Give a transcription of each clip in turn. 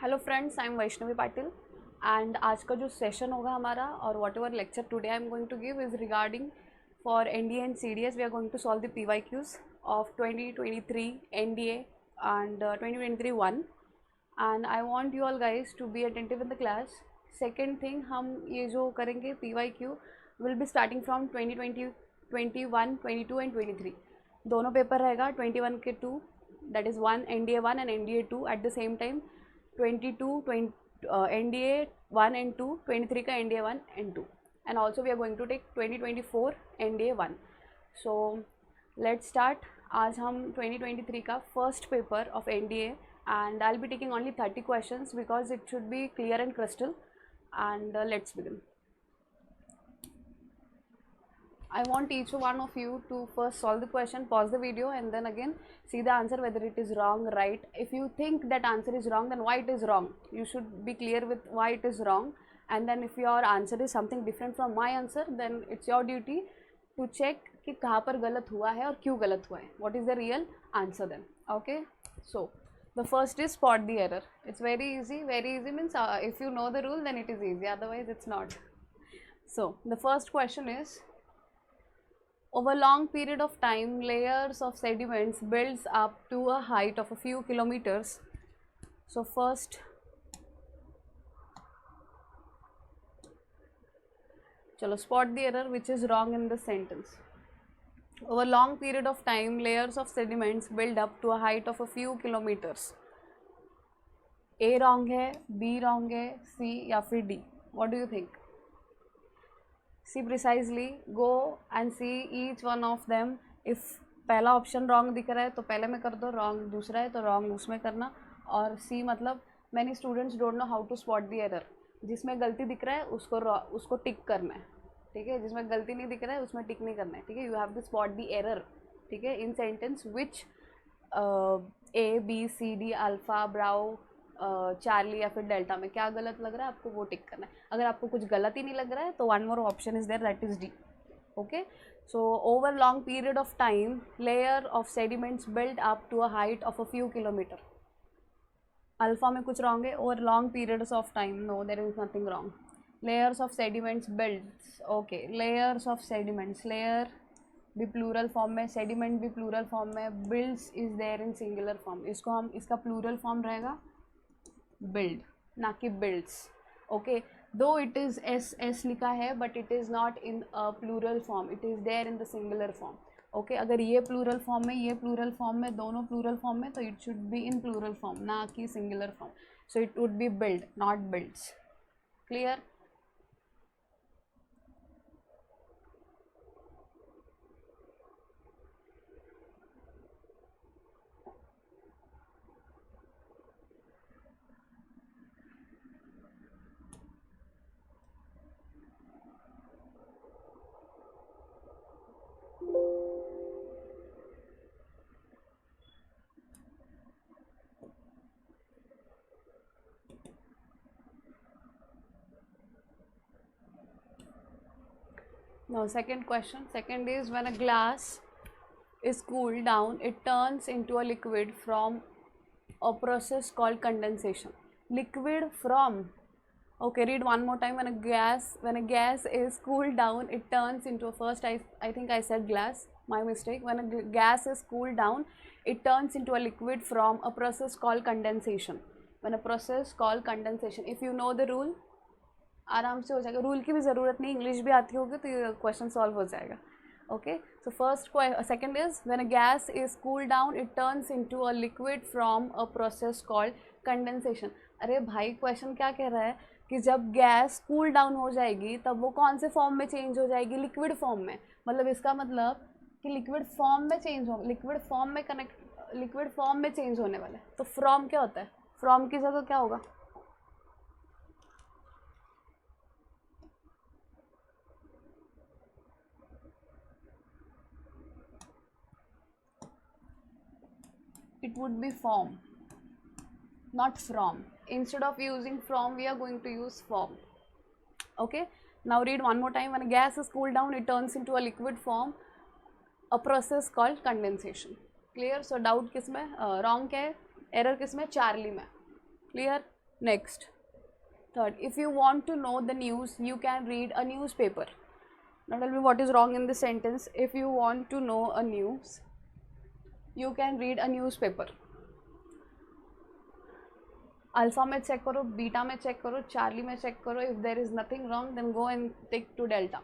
Hello friends, I am Vaishnavi Patil and आज का जो सेशन होगा हमारा और whatever lecture today I am going to give is regarding for NDA and CDS. We are going to solve the PYQs of 2023 NDA and 2023-1 and I want you all guys to be attentive in the class. Second thing, हम ये जो करेंगे PYQ will be starting from 2020, 21, 22 and 23. दोनों paper रहेगा 21 के 2, that is 1 NDA 1 and NDA 2 at the same time. 22 NDA 1 and 2, 23 का NDA 1 and 2, and also we are going to take 2024 NDA 1. So let's start. आज हम 2023 का first paper of NDA and I'll be taking only 30 questions because it should be clear and crystal, and let's begin. I want each one of you to first solve the question, pause the video and then again see the answer whether it is wrong, right. If you think that answer is wrong, then why it is wrong. You should be clear with why it is wrong, and then if your answer is something different from my answer, then it's your duty to check कि कहाँ पर गलत हुआ है और क्यों गलत हुआ है. What is the real answer then? Okay. So the first is spot the error. It's very easy. Very easy means if you know the rule then it is easy, otherwise it's not. So the first question is, over a long period of time, layers of sediments builds up to a height of a few kilometers. So first, chalo spot the error which is wrong in the sentence. Over a long period of time, layers of sediments build up to a height of a few kilometers. A wrong है, B wrong है, C या फिर D. What do you think? See precisely, go and see each one of them. If पहला option wrong दिख रहा है तो पहले में कर दो, रॉन्ग दूसरा है तो रॉन्ग उसमें करना. और सी मतलब many students don't know how to spot the error. जिसमें गलती दिख रहा है उसको टिक करना है, ठीक है. जिसमें गलती नहीं दिख रहा है उसमें टिक नहीं करना है, ठीक है. You have to spot the error, ठीक है, in sentence which ABCD alpha bravo Charlie या फिर डेल्टा में क्या गलत लग रहा है आपको वो टिक करना है. अगर आपको कुछ गलत ही नहीं लग रहा है तो one more option is there, that is D. Okay. So over long period of time, layer of sediments build up to a height of a few kilometre. Alpha में कुछ रॉन्ग है. Over long periods of time, no there is nothing wrong. Layers of sediments builds, okay. Layers of sediments, layer भी plural form में, sediment भी plural form में, builds is there in singular form. इसको हम, इसका plural form रहेगा build, ना कि builds. okay, though it is S लिखा है but it is not in a plural form, it is there in the singular form. okay, अगर ये plural form में, ये plural form में, दोनों plural form में, तो it should be in plural form, ना कि singular form. so it would be build, not builds. clear? No, second question. Second is, when a glass is cooled down, it turns into a liquid from a process called condensation. Liquid from, okay, read one more time. When a gas is cooled down, it turns into, first I think I said glass, my mistake. When a gas is cooled down, it turns into a liquid from a process called condensation. When a process called condensation, if you know the rule, आराम से हो जाएगा. Rule की भी ज़रूरत नहीं, English भी आती होगी तो ये क्वेश्चन सॉल्व हो जाएगा. Okay. So first second is, when a gas is cool down it turns into a liquid from a process called condensation. अरे भाई, क्वेश्चन क्या कह रहा है कि जब गैस कूल डाउन हो जाएगी तब वो कौन से फॉर्म में चेंज हो जाएगी? लिक्विड फॉर्म में. मतलब इसका मतलब कि लिक्विड फॉर्म में चेंज हो, लिक्विड फॉर्म में लिक्विड फॉर्म में चेंज होने वाला है. तो फ्रॉम क्या होता है? फ्रॉम की जगह क्या होगा? it would be form, not from. Instead of using from, we are going to use form. okay, now read one more time. When a gas is cooled down, it turns into a liquid form, a process called condensation. clear? so doubt किस में, wrong क्या है, error किस में, Charlie में. clear? Next, third, if you want to know the news, you can read a newspaper. Now tell me what is wrong in this sentence. If you want to know a news, you can read a newspaper. Alpha में check करो, beta में check करो, Charlie में check करो. If there is nothing wrong then go and take to delta.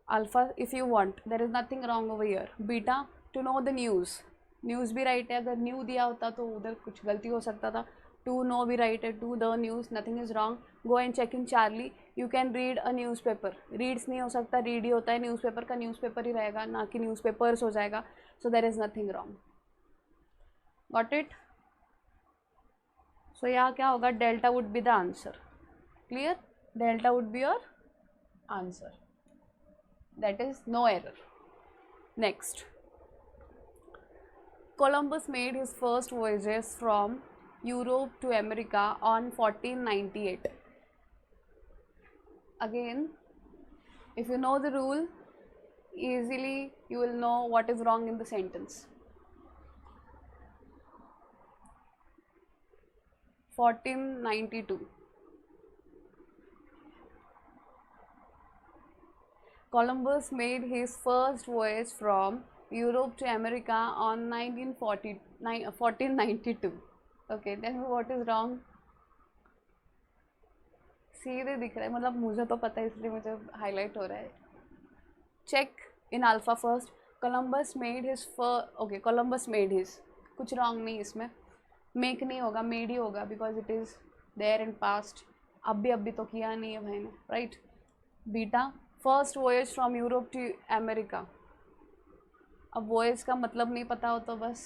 Alpha if you want, there is nothing wrong over here. Beta to know the news, news भी right है. अगर new दिया होता तो उधर कुछ गलती हो सकता था. टू नो भी राइट है. To the news, nothing is wrong. Go and check in Charlie. You can read a newspaper. Reads नहीं हो सकता, रीड ही होता है. न्यूज़पेपर का न्यूज़पेपर ही रहेगा, ना कि न्यूज़पेपर्स हो जाएगा. So there is nothing wrong. Got it? So यहाँ क्या होगा? Delta would be the answer. Clear? Delta would be your answer. That is no error. Next, Columbus made his first voyages from Europe to America on 1498. Again, if you know the rule, easily you will know what is wrong in the sentence. 1492. Columbus made his first voyage from Europe to America on 1492. Okay, tell me what is wrong. सीधे दिख रहा है, मतलब मुझे तो पता है इसलिए मुझे हाईलाइट हो रहा है. Check in alpha first. Columbus made his okay, Columbus made his, कुछ रॉन्ग नहीं इसमें. मेक नहीं होगा, मेड ही होगा, because it is there in past. अभी तो किया नहीं है भाई ने, right. Beta, first voyage from Europe to America. अब वॉयज का मतलब नहीं पता हो तो बस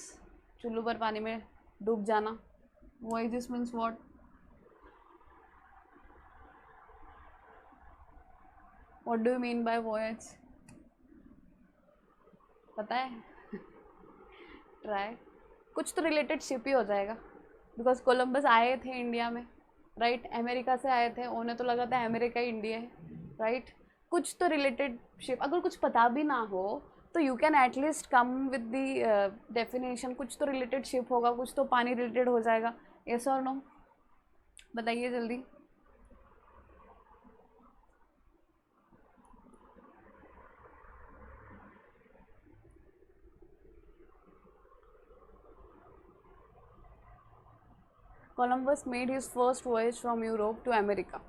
चुल्लू पर पानी में डूब जाना. Voyages means what? What do you mean bye voyage? पता है? ट्राई. कुछ तो रिलेटेड शिप ही हो जाएगा, बिकॉज कोलम्बस आए थे इंडिया में, राइट. अमेरिका से आए थे, उन्हें तो लगा था अमेरिका इंडिया है, राइट. कुछ तो रिलेटेड शिप. अगर कुछ पता भी ना हो तो you can at least come with the definition. कुछ तो रिलेटेड शिप होगा, कुछ तो पानी रिलेटेड हो जाएगा. यस और नो? बताइए जल्दी. Columbus made his first voyage from Europe to America.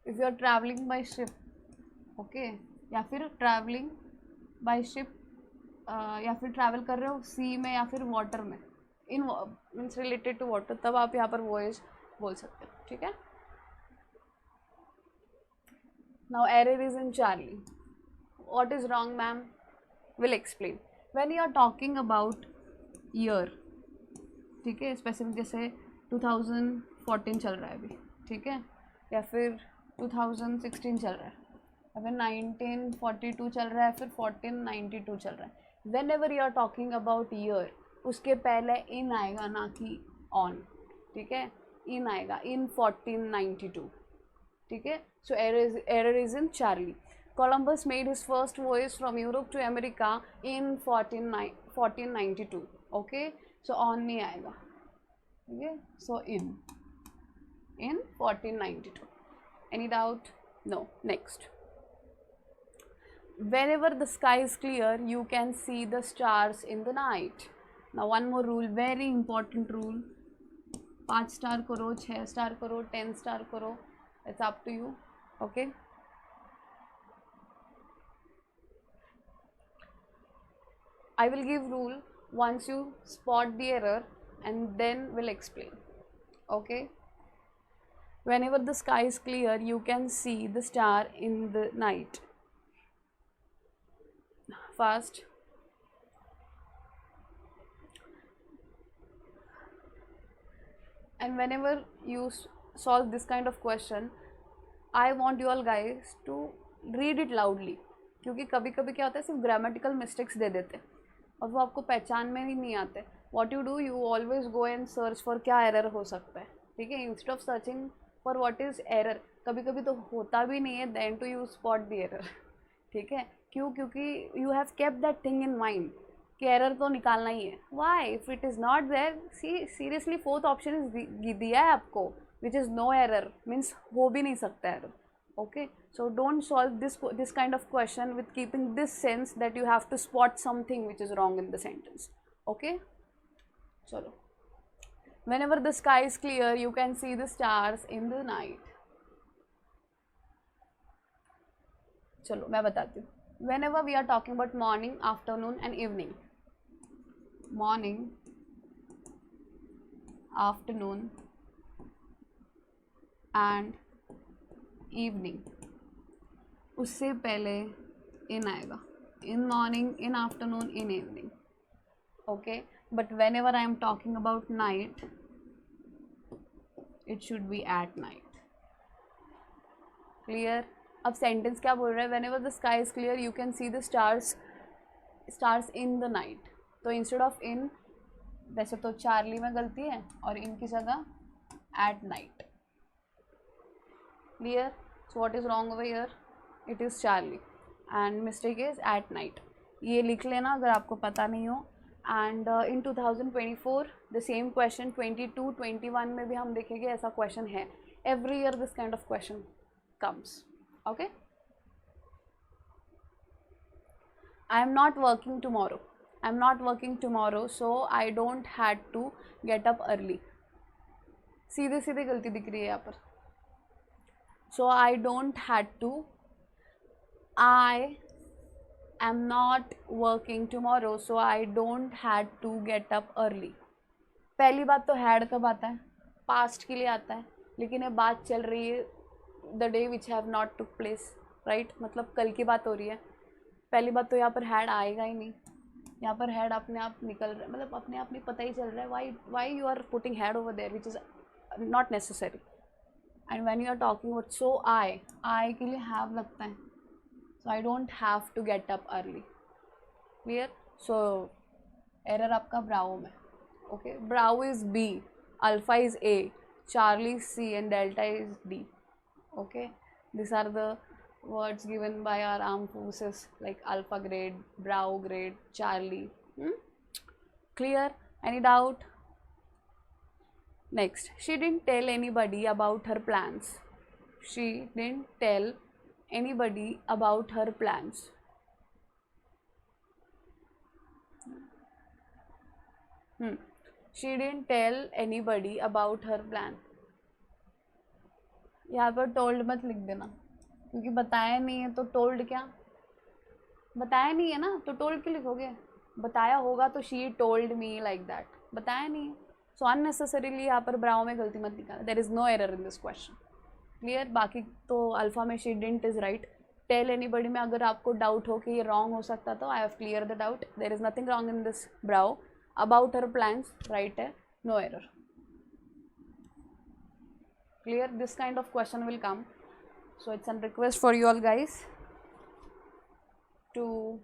If you are traveling by ship, okay, या फिर traveling by ship, या फिर travel कर रहे हो sea में या फिर water में, in means related to water, तब आप यहाँ पर voyage बोल सकते हो. ठीक है? Now error is in Charlie. What is wrong, ma'am? Will explain. When you are talking about year, ठीक है, स्पेसिफिक जैसे 2014 चल रहा है अभी, ठीक है, या फिर 2016 चल रहा है, या फिर 1942 चल रहा है, फिर 1492 चल रहा है. Whenever you are talking about year, उसके पहले इन आएगा, ना कि ऑन. ठीक है, इन आएगा, इन 1492. ठीक है. सो error is in Charlie. Columbus made his first voyage from Europe to America in 1492. Okay, so on नहीं आएगा. ठीक है, so in 1492. Any doubt? No. Next, whenever the sky is clear, you can see the stars in the night. Now one more rule, very important rule. 5 star करो, 6 star करो, 10 star करो, it's up to you. Okay. I will give rule once you spot the error and then will explain. Okay. Whenever the sky is clear, you can see the star in the night. Fast. And whenever you solve this kind of question, I want you all guys to read it loudly. क्योंकि कभी कभी क्या होता है, सिर्फ grammatical mistakes they देते हैं और वो आपको पहचान में ही नहीं आते. What you do, you always go and search for क्या एरर हो सकता है. ठीक है, instead of searching for what is error, कभी कभी तो होता भी नहीं है, then to you spot the error. ठीक है, क्यों? क्योंकि you have kept that thing in mind कि एरर तो निकालना ही है. Why? If it is not there, see seriously fourth option is दिया है आपको which is no error, means हो भी नहीं सकता error. Okay, so don't solve this kind of question with keeping this sense that you have to spot something which is wrong in the sentence. Okay, chalo. Whenever the sky is clear, you can see the stars in the night. चलो मैं बताती हूँ. Whenever we are talking about morning, afternoon and evening, morning, afternoon and evening, उससे पहले in आएगा. In morning, in afternoon, in evening. Okay, but whenever I am talking about night, it should be at night. Clear? अब sentence क्या बोल रहा है? Whenever the sky is clear, you can see the stars in the night. तो instead of in, वैसे तो Charlie में गलती है और in की जगह at night. Clear? So what is wrong over here? It is Charlie and mistake is at night. ये लिख लेना अगर आपको पता नहीं हो. And in 2024 the same question 22, 21 में भी हम देखेंगे ऐसा question है. Every year this kind of question comes. Okay. I am not working tomorrow. I am not working tomorrow, so I don't had to get up early. सीधे सीधे गलती दिख रही है यहाँ पर. So I don't had to. I am not working tomorrow, so I don't had to get up early. पहली बात तो had कब आता है? Past के लिए आता है, लेकिन ये बात चल रही है the day which have not took place, right? मतलब कल की बात हो रही है. पहली बात तो यहाँ पर had आएगा ही नहीं. यहाँ पर had अपने आप निकल रहा है, मतलब अपने आप नहीं पता ही चल रहा है. Why you are putting had over there, which is not necessary. And when you are talking about so I के लिए have लगता है. So I don't have to get up early. Clear? So error आपका Bravo में. Okay, Bravo is B, Alpha is A, Charlie is C and Delta is D. Okay, these are the words given by our armed forces like Alpha grade, Bravo grade, Charlie. Clear? Any doubt? Next, she didn't tell anybody about her plans. She didn't tell anybody about her plans. She didn't tell anybody about her plan. यहाँ पर told मत लिख देना, क्योंकि बताया नहीं है तो told क्या? बताया नहीं है ना तो told क्यों लिखोगे? बताया होगा तो she told me like that. बताया नहीं है, so unnecessarily यहाँ पर Bravo में गलती मत निकालना. There is no error in this question. Clear? बाकी तो अल्फा में she didn't is right. Tell anybody में अगर आपको डाउट हो कि ये wrong हो सकता तो I have cleared the doubt. There is nothing wrong in this Bravo. About her plans, right है, no error. Clear? This kind of question will come. So it's a request for you all guys to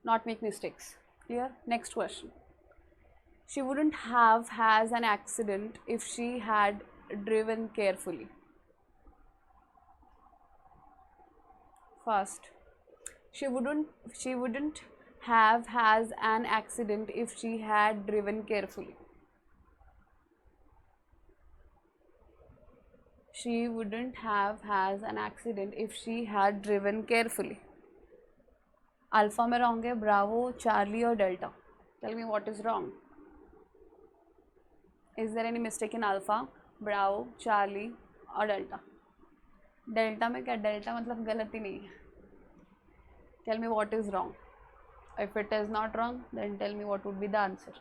not make mistakes. Clear? Next question. She wouldn't have has an accident if she had driven carefully. First, she wouldn't have has an accident if she had driven carefully. She wouldn't have has an accident if she had driven carefully. Alpha में wrong है, Bravo, Charlie और Delta. Tell me what is wrong. Is there any mistake in Alpha, Bravo, Charlie और Delta? Delta में क्या? Delta मतलब गलती नहीं है. Tell me what is wrong. If it is not wrong, then tell me what would be the answer.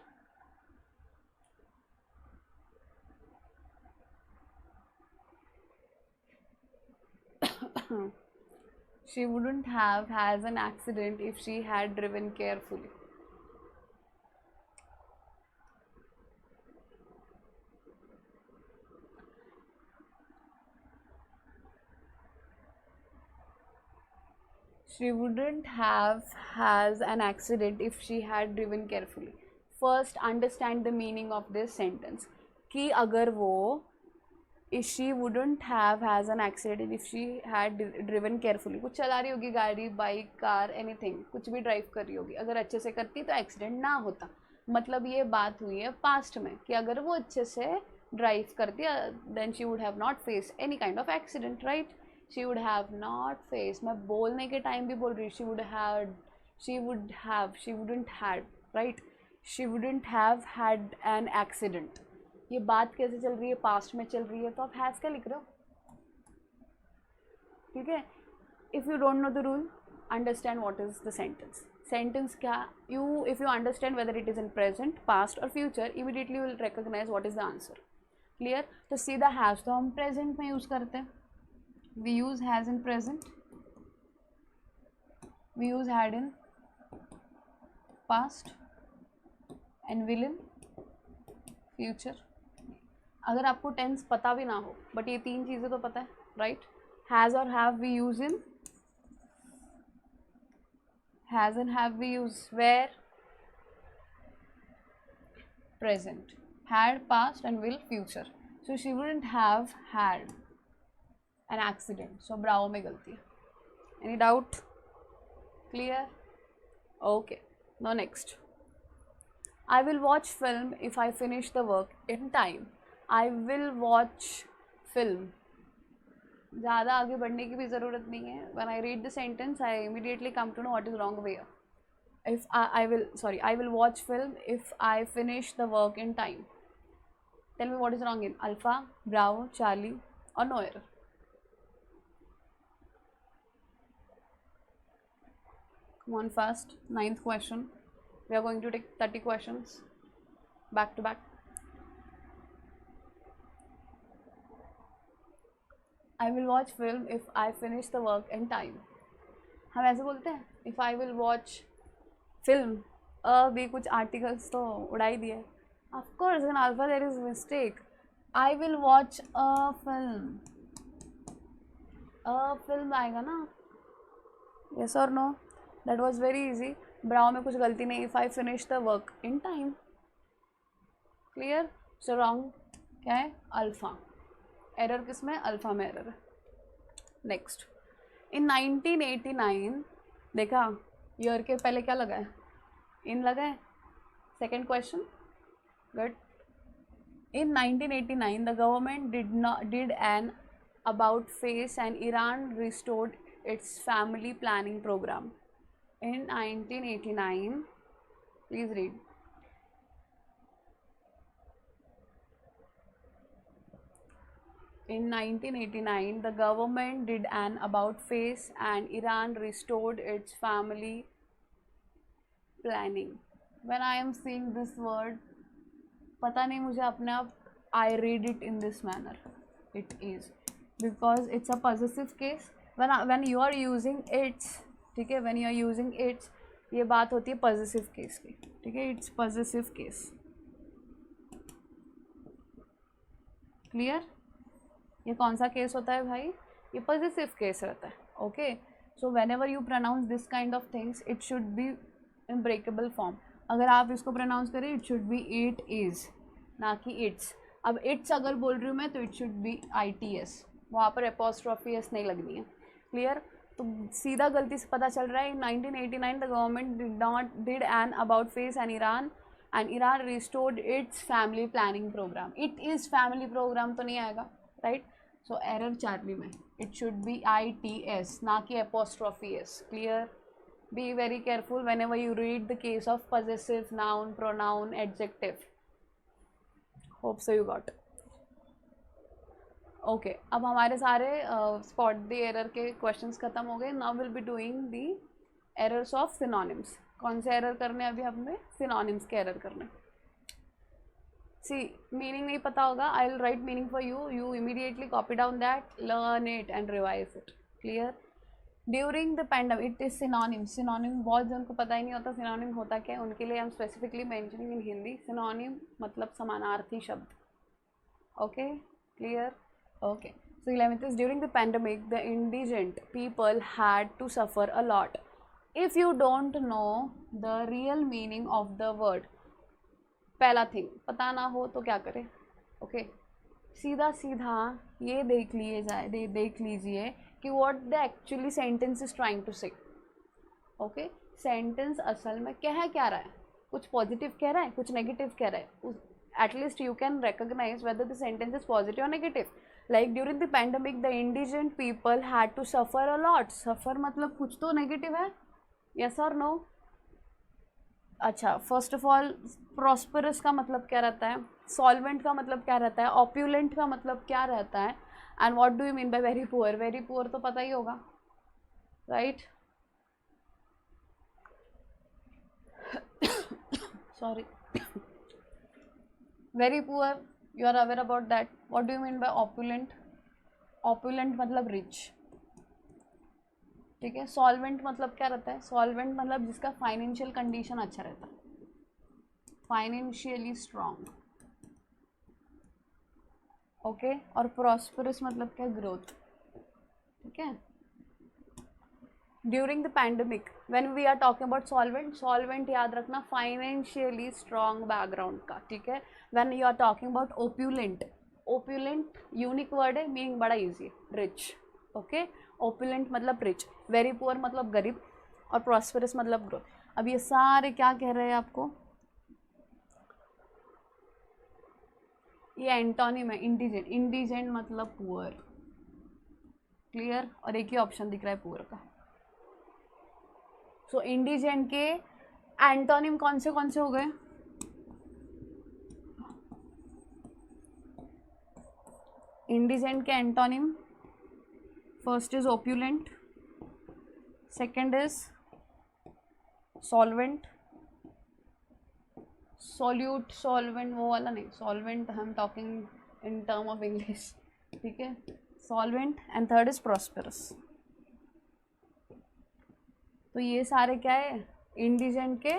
She wouldn't have has an accident if she had driven carefully. She wouldn't have has an accident if she had driven carefully. First, understand the meaning of this sentence. कि अगर वो she wouldn't have has an accident if she had driven carefully. कुछ चला रही होगी गाड़ी, bike, car, anything, कुछ भी ड्राइव कर रही होगी, अगर अच्छे से करती तो एक्सीडेंट ना होता. मतलब ये बात हुई है पास्ट में कि अगर वो अच्छे से ड्राइव करती then she would have not face any kind of accident, right. She would have not face, मैं बोलने के टाइम भी बोल रही हूँ, she wouldn't had, right. She wouldn't have had an accident. ये बात कैसे चल रही है, पास्ट में चल रही है, तो आप हैज़ क्या लिख रहे हो, ठीक है. If you don't know the rule, understand what is the sentence. Sentence क्या, you if you understand whether it is in present, past और future, immediately will recognise what is the answer. Clear. तो सीधा has तो हम present में use करते हैं, we use has in present, we use had in past and will in future. अगर आपको टेंस पता भी ना हो, बट ये तीन चीज़ें तो पता है, राइट. हैज़ और have we use in, has and have we use where, present. Had past and will future. So she wouldn't have had an accident. So bravo में गलती है. Any doubt? Clear. Okay. Now next. I will watch film if I finish the work in time. I will watch film. ज़्यादा आगे बढ़ने की भी ज़रूरत नहीं है. When I read the sentence, I immediately come to know what is wrong here. If I will watch film if I finish the work in time. Tell me what is wrong in Alpha, Bravo, Charlie, or no error. Come on fast. 9th question. We are going to take 30 questions back to back. I will watch film if I finish the work in time. हम ऐसे बोलते हैं, if I will watch film. अभी कुछ articles तो उड़ा ही दिए. Of course, in Alpha there is mistake. I will watch a film. A film आएगा ना? Yes or no? That was very easy. ब्राउ में कुछ गलती नहीं. If I finish the work in time. Clear. So wrong क्या है, alpha. Error किस में, अल्फ़ा में एरर है. नेक्स्ट. इन 1989, देखा ईयर के पहले क्या लगा है, इन लगा है. Second question, good. In 1989 the government did an about face and Iran restored its family planning program. In 1989, please read. In 1989, the government did an about face and Iran restored its family planning. When I am seeing this word, पता नहीं मुझे अपने आप, I read it in this manner. It is because it's a possessive case. When you are using its, ठीक है, when you are using its, ये बात होती है पॉजिटिव केस की, ठीक है. Its positive case. क्लियर. ये कौन सा केस होता है भाई, ये पॉजिटिव केस रहता है. Okay. So whenever you pronounce this kind of things, it should be in breakable form. अगर आप इसको प्रोनाउंस करें, it should be it is, ना कि इट्स. अब इट्स अगर बोल रही हूँ मैं, तो इट शुड बी ITS. वहाँ पर एपोस्ट्रॉफी एस नहीं लगनी है. क्लियर. तो सीधा गलती से पता चल रहा है. 1989 the government did an about face and Iran restored its family planning program. It is family program तो नहीं आएगा, राइट. सो एरर चार्ली में, इट शुड बी ITS, ना कि apostrophe S. Clear. Be very careful whenever you read the case of possessive, noun, pronoun, adjective. Hope so you got. Okay. अब हमारे सारे spot the error के questions खत्म हो गए. Now will be doing the errors of synonyms. कौन से error करने अभी हमें, सिनोनिम्स के एरर करने. सी मीनिंग नहीं पता होगा, I will write meaning for you. You immediately copy down that, learn it and revise it. Clear. During the pandemic, it is synonym. Synonym बहुत जन को पता ही नहीं होता सिनोनिम होता क्या है. उनके लिए हम स्पेसिफिकली मेंशनिंग इन हिंदी. सिनोनिम मतलब समानार्थी शब्द. Okay. Clear. Okay, so 11th is during the pandemic, the indigent people had to suffer a lot. If you don't know the real meaning of the word, पहला थिंग पता ना हो तो क्या करें. ओके. सीधा सीधा ये देख लीजिए कि what the actually sentence is trying to say. Okay, sentence असल में क्या रहा है, कुछ पॉजिटिव कह रहा है, कुछ नेगेटिव कह रहा है. At least you can recognise whether the sentence is positive और negative. Like during the pandemic the indigent people had to suffer a lot. Suffer मतलब कुछ तो नेगेटिव है, यस और नो. अच्छा, फर्स्ट ऑफ ऑल प्रॉस्परस का मतलब क्या रहता है, सॉल्वेंट का मतलब क्या रहता है, ऑप्यूलेंट का मतलब क्या रहता है, and what do you mean by very poor. Very poor तो पता ही होगा, right. Sorry, very poor, you are aware about that. What do you mean by opulent. Opulent मतलब रिच, ठीक है. सॉल्वेंट मतलब क्या रहता है, सॉल्वेंट मतलब जिसका फाइनेंशियल कंडीशन अच्छा रहता है, फाइनेंशियली स्ट्रांग. ओके, और प्रॉस्परस मतलब क्या, ग्रोथ, ठीक है. During the pandemic when we are talking about solvent, solvent याद रखना फाइनेंशियली स्ट्रांग बैकग्राउंड का, ठीक है. When you are talking about opulent, opulent unique word है, मीनिंग बड़ा इजी है, रिच. ओके, ओप्यूलेंट मतलब रिच, वेरी पुअर मतलब गरीब, और प्रॉस्परस मतलब ग्रोथ. अब ये सारे क्या कह रहे हैं आपको, ये एंटोनिम है. इंडिजेंट, इंडिजेंट मतलब पुअर, क्लियर. और एक ही ऑप्शन दिख रहा है पुअर का. सो इंडिजेंट के एंटोनिम कौन से हो गए, इंडिजेंट के antonym, first is opulent, second is solvent, solute, solvent वो वाला नहीं, solvent I am talking in term of English, ठीक है. Solvent and third is prosperous. तो ये सारे क्या है, इंडिजेंट के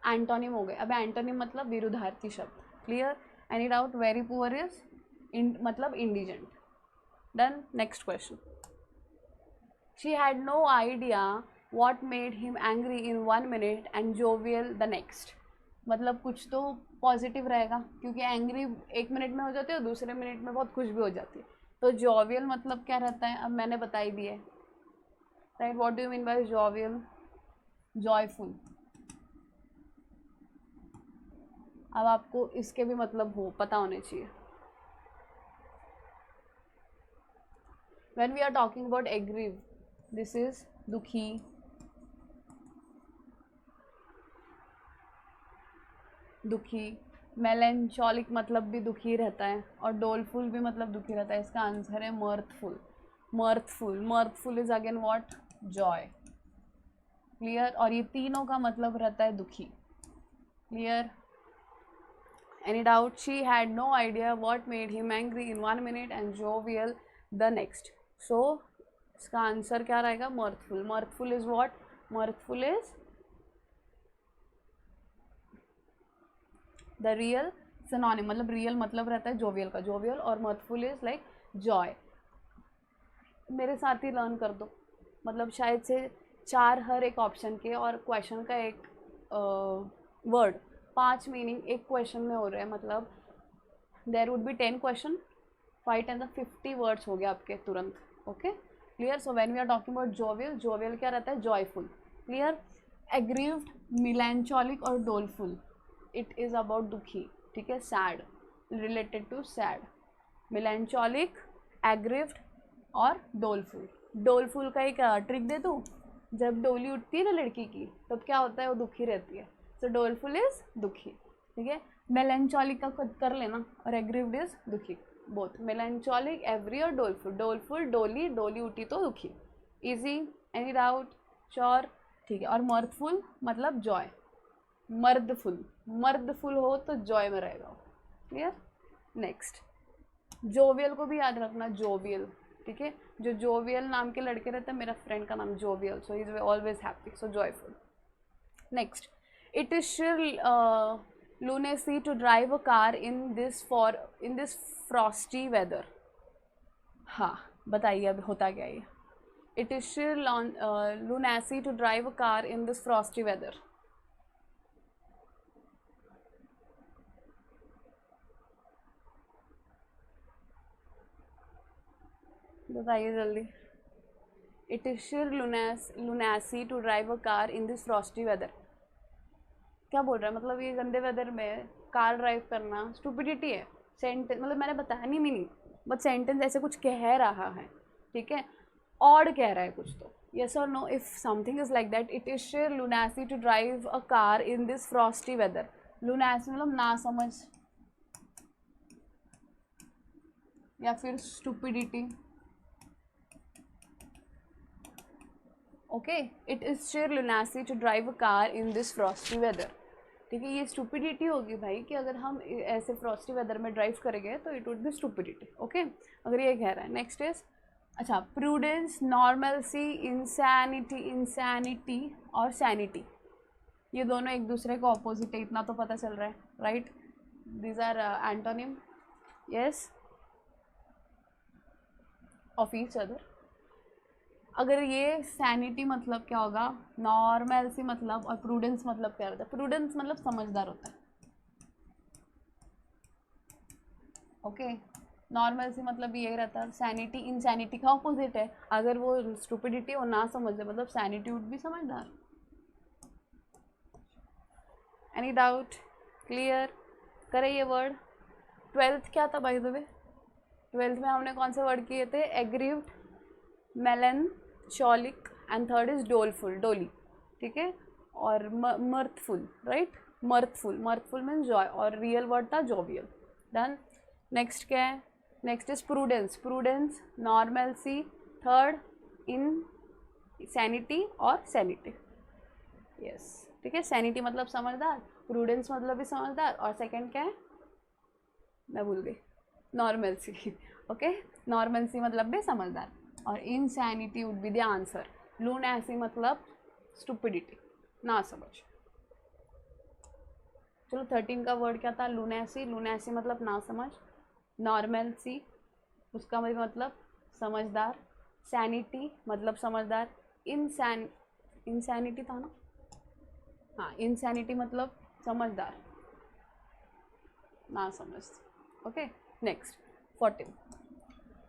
एंटोनिम हो गए. अब एंटोनिम मतलब विरुद्धार्थी शब्द, clear. Any doubt. Very poor is मतलब indigent. Done. Next question. She had no idea what made him angry in 1 minute and jovial the next. मतलब कुछ तो पॉजिटिव रहेगा, क्योंकि एंग्री 1 मिनट में हो जाती है और दूसरे मिनट में बहुत खुश भी हो जाती है. तो जोवियल मतलब क्या रहता है, अब मैंने बता ही दिया है, right. What do you mean bye jovial, joyful. अब आपको इसके भी मतलब पता होने चाहिए. When we are talking about aggrieved, this is दुखी, दुखी. मेलेंचोलिक मतलब भी दुखी रहता है, और डोलफुल भी मतलब दुखी रहता है. इसका आंसर है mirthful. Mirthful, mirthful is again what, joy, clear. और ये तीनों का मतलब रहता है दुखी, clear. Any doubt. She had no idea what made him angry in 1 minute and jovial the next. So इसका आंसर क्या रहेगा, mirthful. Mirthful is what, mirthful is the real synonym. मतलब रियल मतलब रहता है जोवियल का, जोवियल, और मर्थफुल is like Joy. मेरे साथ ही लर्न कर दो, मतलब शायद से 4 हर एक ऑप्शन के, और क्वेश्चन का एक वर्ड, 5 मीनिंग एक क्वेश्चन में हो रहे हैं. मतलब there would be 10 question, 5 and 50 words हो गया आपके तुरंत. Okay, clear. So when we are talking about jovial, jovial क्या रहता है, जॉयफुल, क्लियर. एग्रीव्ड, मिलैंचोलिक और डोलफुल, इट इज़ अबाउट दुखी, ठीक है. Sad, related to sad. Melancholic, aggrieved और डोलफुल. डोलफुल का एक ट्रिक दे दूँ, जब डोली उठती है ना लड़की की, तब क्या होता है, वो दुखी रहती है. सो डोलफुल इज दुखी, ठीक है. मेलेंचोलिक का खुद कर लेना, और एग्रीव्ड इज दुखी. बोथ मेलेंचोलिक, एवरी और डोलफुल. डोलफुल डोली, डोली उठी तो दुखी. इजी. एनी डाउट, श्योर, ठीक है. और मर्थफुल मतलब जॉय, मर्दफुल, मर्दफुल हो तो जॉय में रहेगा, क्लियर. नेक्स्ट, जोवियल को भी याद रखना, जोवियल, ठीक है. जो जोवियल नाम के लड़के रहते हैं, मेरा फ्रेंड का नाम jovial, so he is always happy, so joyful. Next, it is sheer lunacy to drive a car in this frosty weather. हाँ, बताइए अब होता क्या ये. It is sheer lunacy to drive a car in this frosty weather. बताइए जल्दी। It is sheer lunacy to drive a car in this frosty weather. क्या बोल रहा है, मतलब ये गंदे वेदर में कार ड्राइव करना स्टूपिडिटी है। सेंटेंस मतलब मैंने बताया नहीं मीनिंग, बट सेंटेंस ऐसे कुछ कह रहा है, ठीक है, ऑड कह रहा है कुछ तो। यस और नो, if something is like that, it is sheer lunacy to drive a car in this frosty weather. lunacy मतलब ना समझ या फिर स्टूपिडिटी। Okay, it is sheer lunacy to drive a car in this frosty weather. ठीक है, ये stupidity होगी भाई कि अगर हम ऐसे फ्रॉस्टी वेदर में ड्राइव करेंगे तो it would B stupidity. Okay, अगर ये कह रहा है। नेक्स्ट इज, अच्छा, प्रूडेंस, नॉर्मलसी, इंसैनिटी और सैनिटी, ये दोनों एक दूसरे को ऑपोजिट है, इतना तो पता चल रहा है, right? These are antonym, yes, of each other. अगर ये सैनिटी मतलब क्या होगा, नॉर्मलसी मतलब, और प्रूडेंस मतलब क्या रहता है? प्रूडेंस मतलब समझदार होता है। ओके, नॉर्मलसी मतलब ये रहता है। सैनिटी इनसैनिटी का ऑपोजिट है। अगर वो स्टूपिडिटी और ना समझ मतलब सैनिटी वुड भी समझदार। Any doubt? क्लियर? करे ये वर्ड। 12th क्या था बाय द वे? 12th में हमने कौन से वर्ड किए थे? एग्रीव्ड, मेलनचॉलिक एंड थर्ड इज डोलफुल, डोली, ठीक है, और मर्थफुल, राइट? मर्थफुल मीन्स जॉय, और रियल वर्ड था जोवियल। डन। नेक्स्ट क्या है? Next is prudence, normalcy, third in sanity और सैनिटी। यस, ठीक है, सैनिटी मतलब समझदार, प्रूडेंस मतलब भी समझदार, और सेकंड क्या है मैं भूल गई, नॉर्मलसी। ओके, नॉर्मलसी मतलब भी समझदार, और insanity would be the answer. Lunacy मतलब स्टूपिडिटी, ना समझ। चलो 13 का वर्ड क्या था? लूनासी मतलब ना समझ, नॉर्मलसी उसका मतलब समझदार, सैनिटी मतलब समझदार, इंसैनिटी था ना, हाँ, इंसैनिटी मतलब समझदार, ना समझ। Okay, next 14,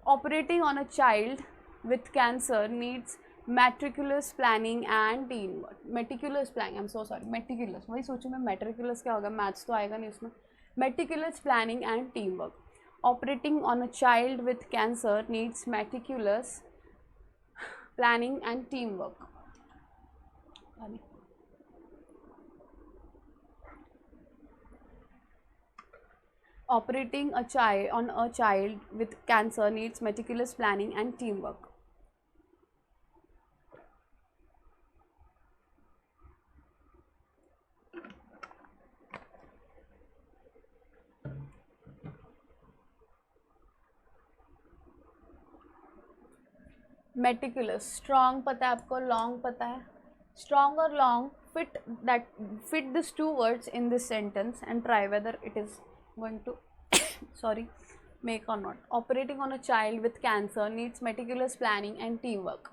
operating on a child with cancer needs meticulous planning and team work. Meticulous planning, I am so sorry, meticulous, वही सोचूं मैं, मेट्रिकुलस क्या होगा, मैथ्स तो आएगा नहीं उसमें। Meticulous planning and team work. Operating on a child with cancer needs meticulous planning and team work. Operating on a child with cancer needs meticulous planning and teamwork. Meticulous, strong पता है आपको, long पता है। Strong और long fit these two words in this sentence and try whether it is going to sorry, make or not. Operating on a child with cancer needs meticulous planning and teamwork.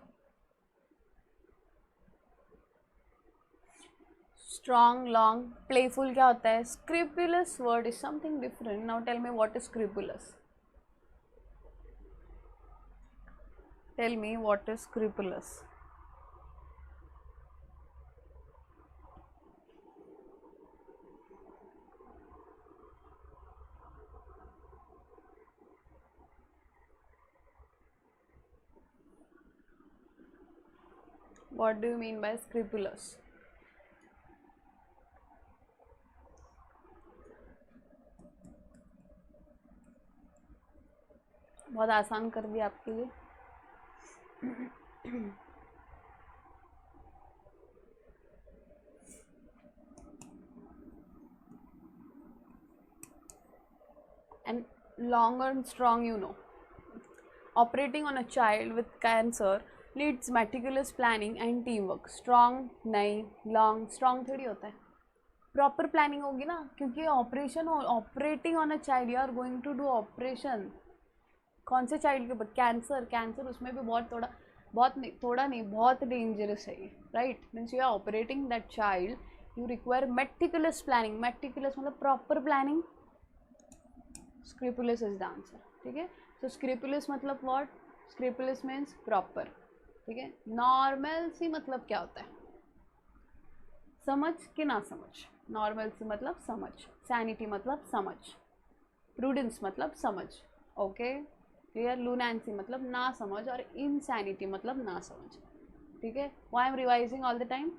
Strong, long, playful क्या होता है? Scrupulous word is something different. Now tell me what is scrupulous. Tell me what is scrupulous. What do you mean by scrupulous? बहुत आसान कर दिया आपके लिए। And long and strong, you know. Operating on a child with cancer needs meticulous planning and teamwork. Strong नहीं, long, strong थोड़ी होता है, प्रॉपर प्लानिंग होगी ना, क्योंकि operation, operating on a child, you are going to do operation. कौन से child के ऊपर? कैंसर, उसमें भी बहुत डेंजरस है ये, right? Means you are operating that child, you require meticulous planning. Meticulous मतलब proper planning, scrupulous is the answer, ठीक है? सो स्क्रूपुलस मतलब व्हाट? स्क्रूपुलस मीन्स प्रॉपर, ठीक है। नॉर्मल सी मतलब क्या होता है, समझ कि ना समझ। नॉर्मल सी मतलब समझ, सैनिटी मतलब समझ, प्रूडेंस मतलब समझ, ओके क्लियर। लूनैंसी मतलब ना समझ, और इनसैनिटी मतलब ना समझ, ठीक है। Why I am revising all the time,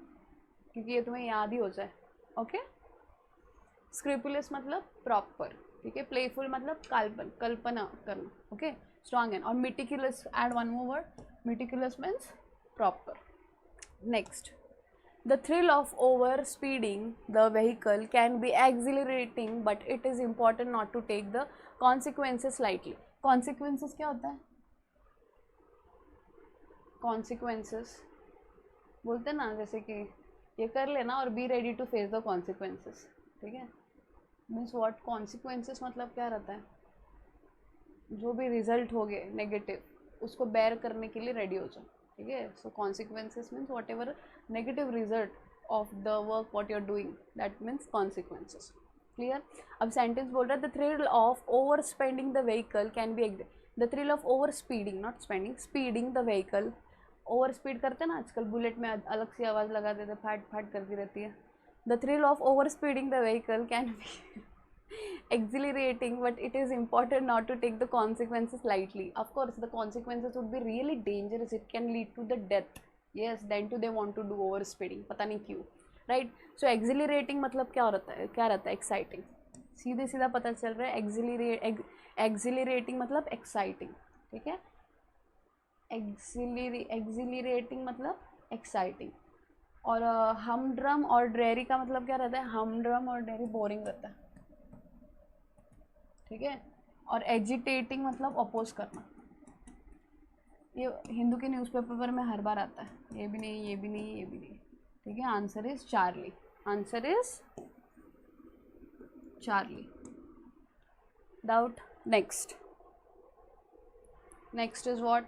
क्योंकि ये तुम्हें याद ही हो जाए, ओके। स्क्रूपुलस मतलब प्रॉपर, ठीक है। प्लेफुल मतलब कल्पना करना, ओके। स्ट्रॉन्ग एंड, और meticulous, add one more word, meticulous means proper. Next, the thrill of over speeding the vehicle can be exhilarating, but it is important not to take the consequences lightly. consequences क्या होता है, consequences बोलते ना, जैसे कि ये कर लेना और be ready to face the consequences, ठीक है। मीन्स व्हाट consequences मतलब क्या रहता है, जो भी रिजल्ट हो गए नेगेटिव उसको बेयर करने के लिए रेडी हो जाओ, ठीक है। So consequences means whatever negative result of the work what you are doing, that means consequences, clear. अब सेंटेंस बोल रहा है the thrill of over spending the vehicle can be, the thrill of over speeding, not spending, speeding the vehicle. Over speed करते हैं ना आजकल, bullet में अलग सी आवाज़ लगा देते, फैट फैट करती रहती है। The thrill of over speeding the vehicle can B exhilarating, but it is important not to take the consequences lightly. Of course the consequences would be really dangerous, it can lead to the death, yes, then too they want to do over speeding, पता नहीं क्यों, right। so exhilarating मतलब क्या रहता है, क्या रहता है, exciting, सीधे सीधा पता चल रहा है। exhilarating मतलब exciting, ठीक है। exhilarating मतलब exciting। और हमड्रम और ड्रेरी का मतलब क्या रहता है, हमड्रम और ड्रेरी बोरिंग रहता है, ठीक है। और एजिटेटिंग मतलब अपोज करना, ये हिंदू के न्यूज़पेपर में हर बार आता है, ये भी नहीं, ये भी नहीं, ये भी नहीं, ठीक है। Answer is Charlie, answer is Charlie. Doubt. Next, next is what,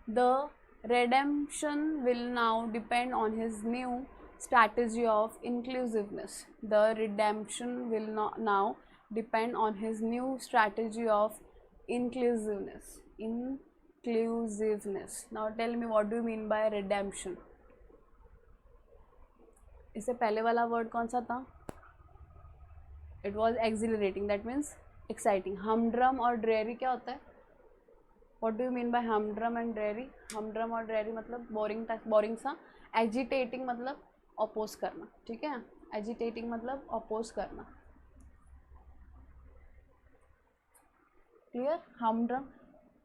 the redemption will now depend on his new strategy of inclusiveness. The redemption will now depend on his new strategy of inclusiveness. Inclusiveness. Now tell me, what do you mean by redemption? इससे पहले वाला word कौन सा था, it was accelerating, that means exciting. हमड्रम और dreary क्या होता है, what do you mean bye हमड्रम and dreary, हमड्रम और ड्रेरी मतलब बोरिंग सा। एजिटेटिंग मतलब अपोज करना, ठीक है। एजिटेटिंग मतलब अपोज करना, क्लियर। हमड्रम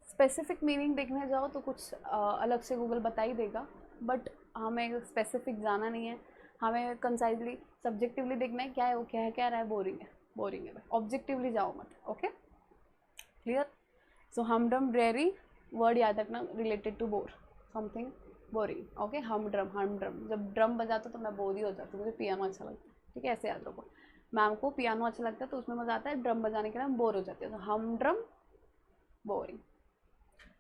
स्पेसिफिक मीनिंग देखने जाओ तो कुछ अलग से गूगल बता ही देगा, बट हमें स्पेसिफिक जाना नहीं है, हमें कंसाइजली सब्जेक्टिवली देखना है, क्या है वो, क्या है, क्या रहा है, बोरिंग है, बोरिंग है, ऑब्जेक्टिवली जाओ मत, okay clear. So humdrum dreary word याद रखना, related to bore, something boring, okay. Humdrum जब ड्रम बजाता तो मैं बोर ही हो जाती, मुझे पियानो अच्छा लगता है, ठीक है, ऐसे याद रखो। मैम को पियानो अच्छा लगता है तो उसमें मज़ा आता है, ड्रम बजाने के लिए हम बोर हो जाते हैं, तो humdrum boring.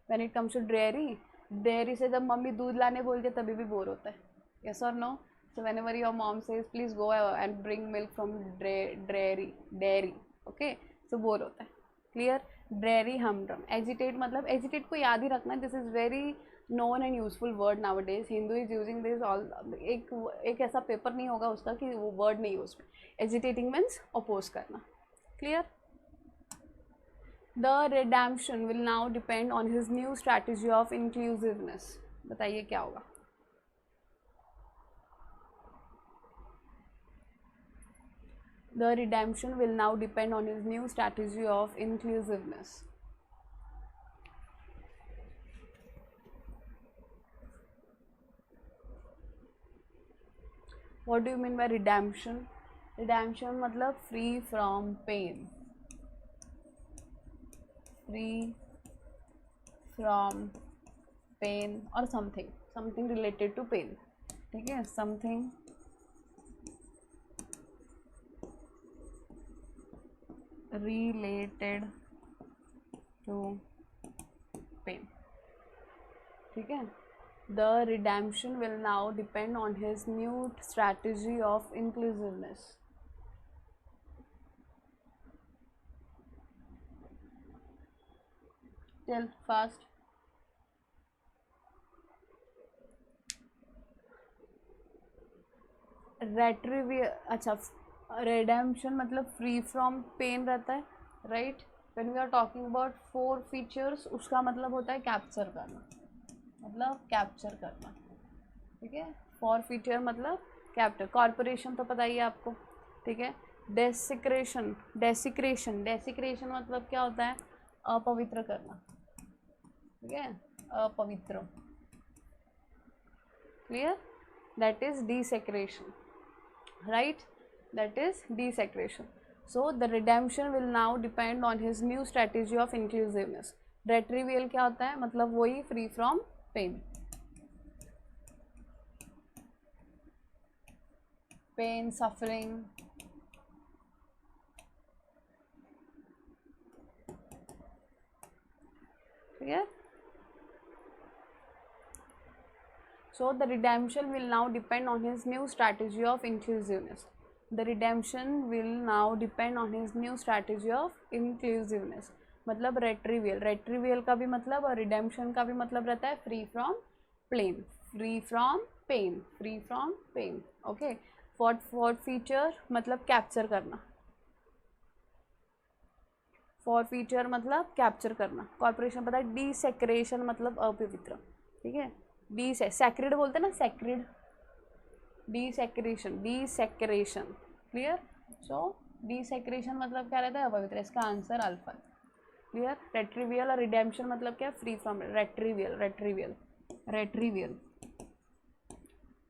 When it comes to dreary, dairy से जब मम्मी दूध लाने बोलती है तभी भी बोर होता है, यस और no. So whenever your mom says please go and bring milk from dairy, okay, so bore होता है, क्लियर। Dreary, humdrum. एजिटेट मतलब, एजिटेट को याद ही रखना, this is very known and useful word nowadays, Hindu is using this all, एक ऐसा paper नहीं होगा उसका कि वो वर्ड नहीं यूज में। एजिटेटिंग मीन्स अपोज करना, clear. The redemption will now depend on his new strategy of inclusiveness. बताइए क्या होगा, the redemption will now depend on his new strategy of inclusiveness. What do you mean by redemption? Redemption मतलब free from pain, free from pain or something related to pain, ठीक है, something related to pain, ठीक है। The redemption will now depend on his new strategy of inclusiveness. Tell fast. Retrieval, अच्छा, redemption मतलब free from pain रहता है, right. When we are talking about 4 features, उसका मतलब होता है कैप्चर करना, मतलब कैप्चर करना, ठीक है. 4 फीचर मतलब कैप्चर. कॉर्पोरेशन तो पता ही है आपको, ठीक है. डेसिक्रेशन, डेसिक्रेशन, डेसिक्रेशन मतलब क्या होता है, अपवित्र करना, ठीक है, अपवित्र, clear. That is desecration, right, that is desecration. So the redemption will now depend on his new strategy of inclusiveness. retrivial क्या होता है, मतलब वही free from pain, pain, suffering, clear. So the redemption will now depend on his new strategy of inclusiveness. The redemption will now depend on his new strategy of inclusiveness. मतलब retrivial, retrivial का भी मतलब और redemption का भी मतलब रहता है free from pain, free from pain, free from pain. Okay. For feature मतलब capture करना. For feature मतलब capture करना. Corporation पता है. desecration मतलब अपवित्र, ठीक है. डी सैक्रिड बोलते हैं ना, सैक्रिड, डीसेक्रेशन, डीसेक्रेशन, क्लियर. सो डीसेक्रेशन मतलब क्या रहता है, अपवित्र. इसका आंसर अल्फा, क्लियर. रेट्रीवियल और रिडेम्पशन मतलब क्या, फ्री फ्रॉम. रेट्रीवियल, रेट्रीवियल, रेट्रीवियल,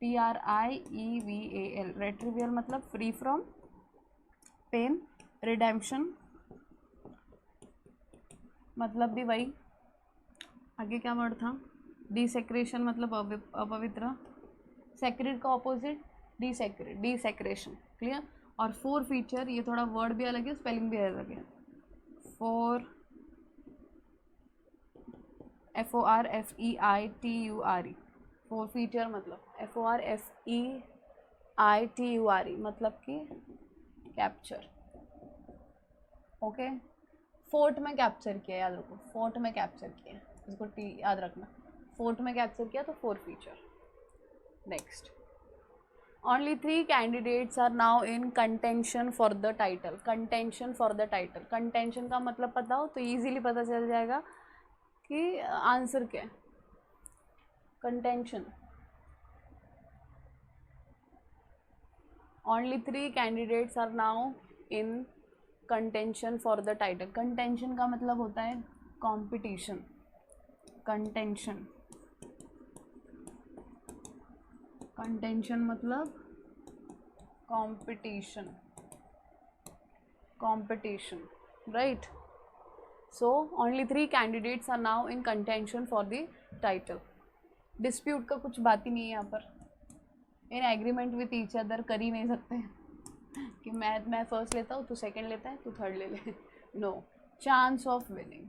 PRIEVAL, रेट्रीवियल मतलब फ्री फ्रॉम पेन. रिडेम्पशन मतलब भी वही, आगे क्या वर्ड था, डिसेक्रेशन मतलब अपवित्र. सेक्रेड का ऑपोजिट डिसेक्रेड, डिसेक्रेशन, क्लियर. और 4 फीचर, ये थोड़ा वर्ड भी अलग है, स्पेलिंग भी अलग है. 4 FORFEITURE, 4 फीचर मतलब FORFEITURE मतलब कि कैप्चर. ओके. फोर्ट में कैप्चर किया, याद रखो, फोर्ट में कैप्चर किया, इसको टी याद रखना. फोर्ट में कैप्चर किया तो 4 feature. Next. Only 3 candidates are now in contention for the title. Contention for the title. Contention का मतलब पता हो तो easily पता चल जाएगा कि आंसर क्या है. Contention. Only 3 candidates are now in contention for the title. Contention का मतलब होता है competition. Contention. Contention मतलब competition, competition, right. So only 3 candidates are now in contention for the title. Dispute का कुछ बात ही नहीं है यहाँ पर. In agreement with each other कर ही नहीं सकते कि मैं फर्स्ट लेता हूँ, तू सेकंड लेता है, तू थर्ड ले ले. No. Chance of winning.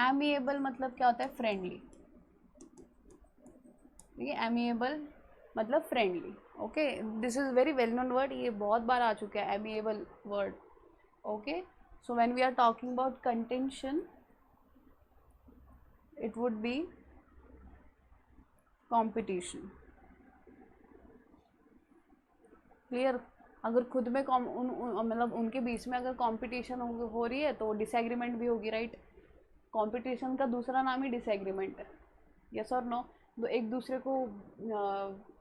Amiable मतलब क्या होता है, फ्रेंडली, ठीक है. एमिएबल मतलब friendly. Okay. This is very well known word, ये बहुत बार आ चुका है amiable word. Okay. So when we are talking about contention, it would be competition, clear. अगर खुद में मतलब उनके बीच में अगर कंपटीशन हो रही है तो डिसएग्रीमेंट भी होगी, राइट. कंपटीशन का दूसरा नाम ही डिसएग्रीमेंट है. यस और नो. तो एक दूसरे को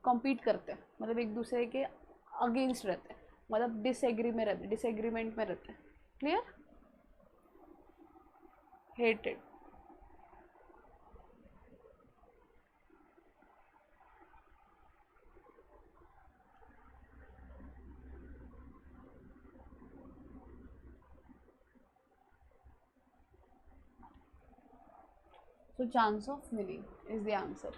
कम्पीट करते हैं, मतलब एक दूसरे के अगेंस्ट रहते हैं, मतलब डिसएग्री में रहते हैं, डिसएग्रीमेंट में रहते हैं, clear. Hated. So chance of winning is the answer.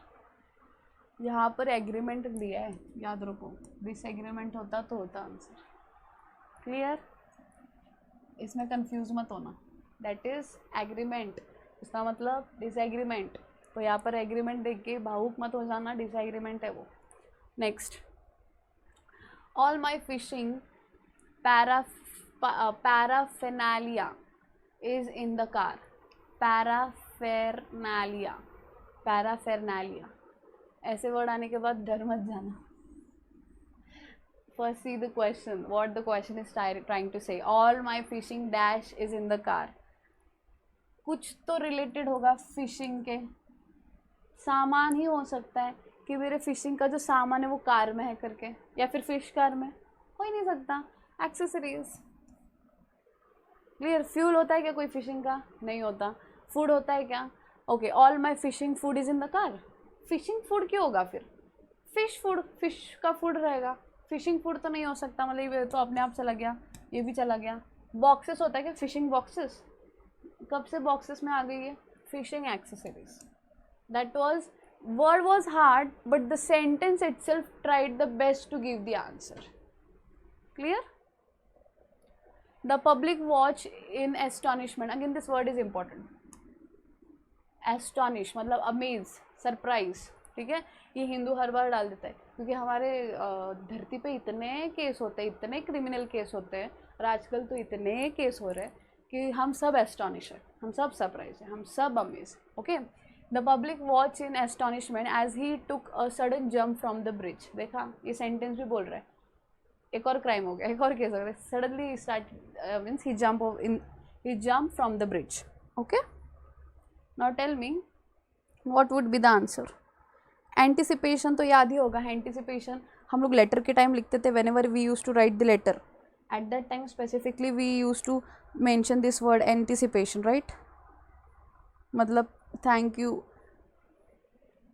यहाँ पर एग्रीमेंट दिया है, याद रखो. डिसएग्रीमेंट होता तो होता आंसर, क्लियर. इसमें कंफ्यूज मत होना. दैट इज एग्रीमेंट, इसका मतलब डिसएग्रीमेंट. तो यहाँ पर एग्रीमेंट देख के भावुक मत हो जाना, डिसएग्रीमेंट है वो. Next. All my fishing paraphernalia is in the car. Paraphernalia, paraphernalia, ऐसे वर्ड आने के बाद डर मत जाना. First see the question, what the question is trying to say. All my fishing dash is in the car. कुछ तो related होगा फिशिंग के, सामान ही हो सकता है कि मेरे फिशिंग का जो सामान है वो कार में है करके, या फिर फिश कार में, हो ही नहीं सकता. Accessories, clear. फ्यूल होता है क्या कोई फिशिंग का? नहीं होता. फूड होता है क्या? Okay, all my fishing food is in the car. Fishing food क्यों होगा फिर? फिश फूड, फिश का फूड रहेगा. फिशिंग फूड तो नहीं हो सकता, मतलब ये तो अपने आप चला गया, ये भी चला गया. बॉक्सेस होता है क्या? फिशिंग बॉक्सेस, कब से बॉक्सेस में आ गई है? Fishing accessories. That was, word was hard but the sentence itself tried the best to give the answer. Clear. The public watch in astonishment. Again this word is important. Astonish मतलब amaze, surprise. ठीक है, ये हिंदू हर बार डाल देता है क्योंकि हमारे धरती पे इतने केस होते हैं, इतने क्रिमिनल केस होते हैं, और आजकल तो इतने केस हो रहे हैं कि हम सब एस्टॉनिश है, हम सब सरप्राइज है, हम सब amaze. Okay. The public watch in astonishment as he took a sudden jump from the bridge. देखा, ये सेंटेंस भी बोल रहा है. एक और क्राइम हो गया, एक और केस हो गया. Suddenly start means he jump from the bridge. Okay. Now tell me what would be the answer. Anticipation तो याद ही होगा. एंटिसिपेशन हम लोग लेटर के टाइम लिखते थे. Whenever we use to write the letter, at that time specifically we use to mention this word anticipation, right. मतलब thank you,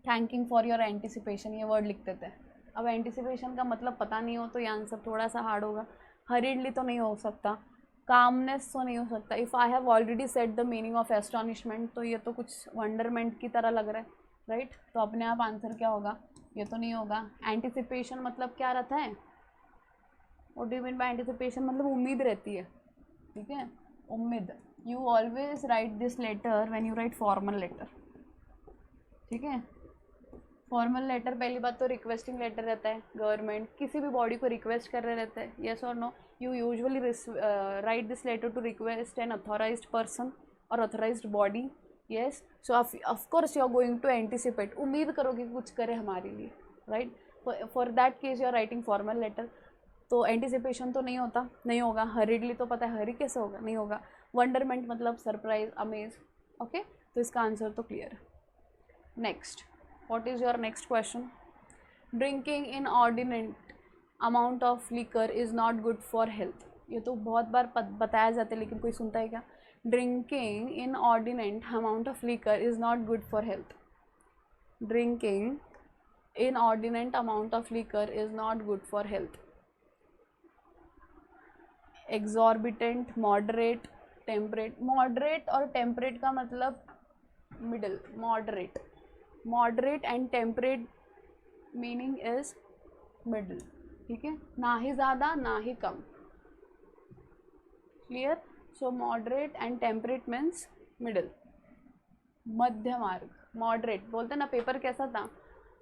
thanking for your anticipation, ये वर्ड लिखते थे. अब एंटिसिपेशन का मतलब पता नहीं हो तो ये आंसर थोड़ा सा हार्ड होगा. हरीडली तो नहीं हो सकता, कामनेस तो नहीं हो सकता. If I have already set the meaning of astonishment, तो ये तो कुछ वंडरमेंट की तरह लग रहा है, राइट. तो अपने आप आंसर क्या होगा? ये तो नहीं होगा. एंटिसिपेशन मतलब क्या रहता है? What do you mean by anticipation? मतलब उम्मीद रहती है. ठीक है, उम्मीद. You always write this letter when you write formal letter. ठीक है, फॉर्मल लेटर पहली बात तो रिक्वेस्टिंग लेटर रहता है. गवर्नमेंट किसी भी बॉडी को रिक्वेस्ट कर रहे रहते हैं, येस और no. You usually write this letter to request an authorized person और authorized body. Yes, so of course you are going to anticipate, उम्मीद करोगे कि कुछ करे हमारे लिए, right. For that case you are writing formal letter. तो anticipation तो नहीं होता, नहीं होगा. हरीडली तो पता है, हरी कैसे होगा? नहीं होगा. वंडरमेंट मतलब सरप्राइज, अमेज. ओके, तो इसका आंसर तो क्लियर है. Next, what is your next question. Drinking in ordinate amount of liquor is not good for health. ये तो बहुत बार बताया जाता है लेकिन कोई सुनता है क्या? Drinking inordinate amount of liquor is not good for health. Drinking inordinate amount of liquor is not good for health. Exorbitant, moderate, temperate. Moderate और temperate का मतलब middle. Moderate. Moderate and temperate meaning is middle. ठीक है, ना ही ज़्यादा ना ही कम. Clear? So moderate and temperate means middle, मध्य मार्ग. मॉडरेट बोलते ना, पेपर कैसा था?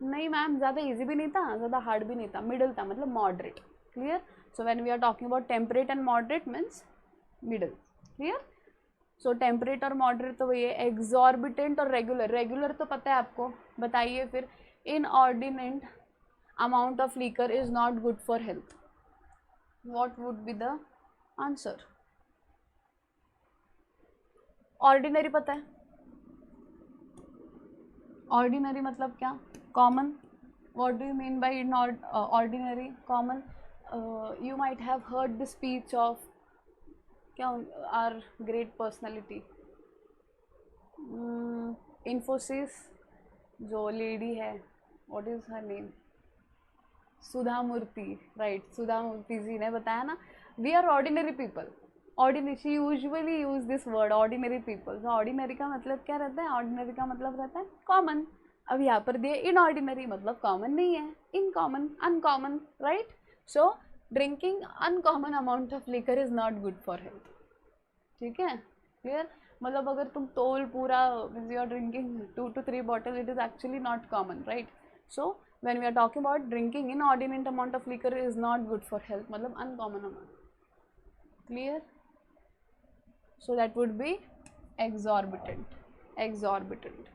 नहीं मैम, ज़्यादा इजी भी नहीं था, ज़्यादा हार्ड भी नहीं था, मिडल था, मतलब moderate. Clear. So when we are talking about temperate and moderate means middle. Clear. So temperate और मॉडरेट तो वही है. एग्जॉर्बिटेंट और रेगुलर. रेगुलर तो पता है आपको, बताइए फिर. Inordinate amount of liquor is not good for health. What would be the answer. Ordinary पता है. ऑर्डिनरी मतलब क्या? Common. What do you mean by in ordinary? Common. You might have heard the speech of क्या, our great personality, Infosys जो lady है, what is her name? Sudha Murthy, right. Sudha Murthy ji ने बताया ना, we are ordinary people. Ordinary, she usually use this word ordinary people. तो ordinary का मतलब क्या रहता है? ऑर्डिनरी का मतलब रहता है कॉमन. अब यहाँ पर दिए इनऑर्डिनरी, मतलब कॉमन नहीं है, incommon, uncommon, right. So drinking uncommon amount of liquor is not good for health. ठीक है, क्लियर. मतलब अगर तुम तोल पूरा, you are drinking 2 to 3 bottle, it is actually not common, right. So when we are talking about drinking inordinate amount of liquor is not good for health, मतलब uncommon amount. Clear. So that would be exorbitant, exorbitant.